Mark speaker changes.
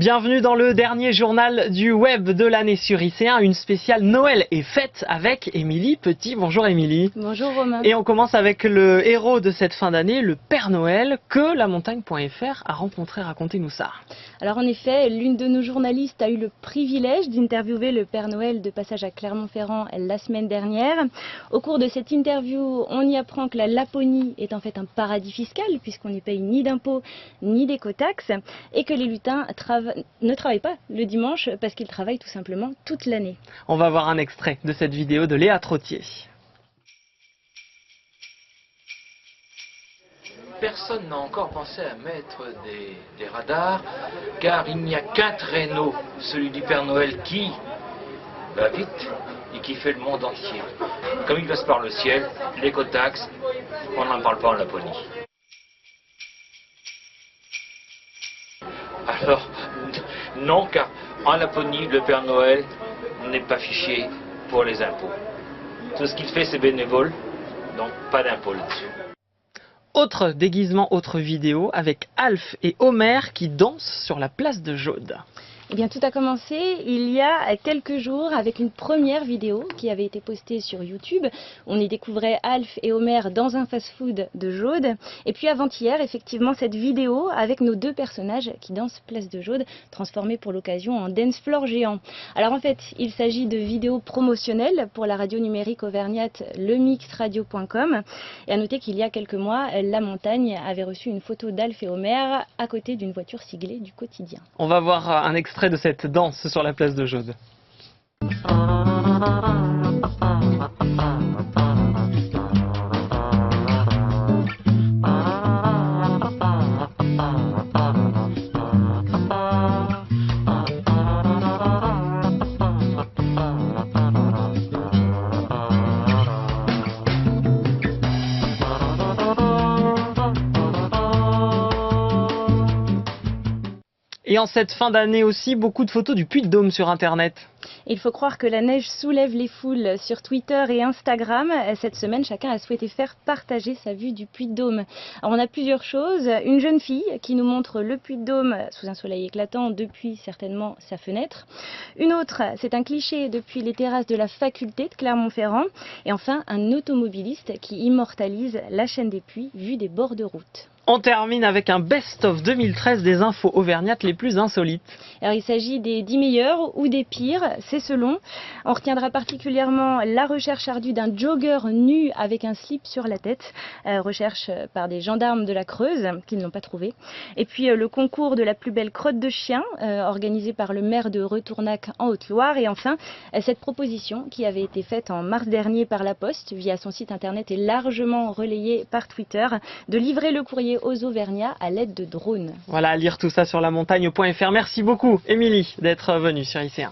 Speaker 1: Bienvenue dans le dernier journal du web de l'année sur IC1, une spéciale Noël et fête avec Émilie Petit. Bonjour Émilie.
Speaker 2: Bonjour Romain.
Speaker 1: Et on commence avec le héros de cette fin d'année, le Père Noël, que lamontagne.fr a rencontré. Racontez-nous ça.
Speaker 2: Alors en effet, l'une de nos journalistes a eu le privilège d'interviewer le Père Noël de passage à Clermont-Ferrand la semaine dernière. Au cours de cette interview, on y apprend que la Laponie est en fait un paradis fiscal puisqu'on n'y paye ni d'impôts ni d'écotaxes et que les lutins ne travaillent pas le dimanche parce qu'ils travaillent tout simplement toute l'année.
Speaker 1: On va voir un extrait de cette vidéo de Léa Trottier.
Speaker 3: Personne n'a encore pensé à mettre des radars, car il n'y a qu'un traîneau, celui du Père Noël, qui va vite et qui fait le monde entier. Comme il passe par le ciel, l'écotaxe, on n'en parle pas en Laponie. Alors, non, car en Laponie, le Père Noël n'est pas fiché pour les impôts. Tout ce qu'il fait, c'est bénévole, donc pas d'impôt là-dessus.
Speaker 1: Autre déguisement, autre vidéo avec Alf et Homer qui dansent sur la place de Jaude.
Speaker 2: Eh bien, tout a commencé il y a quelques jours avec une première vidéo qui avait été postée sur YouTube. On y découvrait Alf et Homer dans un fast-food de Jaude. Et puis avant-hier, effectivement, cette vidéo avec nos deux personnages qui dansent place de Jaude, transformés pour l'occasion en dance floor géant. Alors en fait, il s'agit de vidéos promotionnelles pour la radio numérique auvergnate lemixradio.com. Et à noter qu'il y a quelques mois, La Montagne avait reçu une photo d'Alf et Homer à côté d'une voiture siglée du quotidien.
Speaker 1: On va voir un extrait de cette danse sur la place de Jaude. Et en cette fin d'année aussi, beaucoup de photos du Puy-de-Dôme sur Internet.
Speaker 2: Il faut croire que la neige soulève les foules sur Twitter et Instagram. Cette semaine, chacun a souhaité faire partager sa vue du Puy-de-Dôme. Alors, on a plusieurs choses. Une jeune fille qui nous montre le Puy-de-Dôme sous un soleil éclatant depuis certainement sa fenêtre. Une autre, c'est un cliché depuis les terrasses de la faculté de Clermont-Ferrand. Et enfin, un automobiliste qui immortalise la chaîne des Puys vue des bords de route.
Speaker 1: On termine avec un best-of 2013 des infos auvergnates les plus insolites.
Speaker 2: Alors il s'agit des 10 meilleurs ou des pires, c'est selon. On retiendra particulièrement la recherche ardue d'un jogger nu avec un slip sur la tête. Recherche par des gendarmes de la Creuse qui ne l'ont pas trouvé. Et puis le concours de la plus belle crotte de chien organisé par le maire de Retournac en Haute-Loire. Et enfin cette proposition qui avait été faite en mars dernier par la Poste via son site internet et largement relayée par Twitter de livrer le courrier aux Auvergnats à l'aide de drones.
Speaker 1: Voilà, à lire tout ça sur lamontagne.fr. Merci beaucoup, Émilie, d'être venue sur IC1.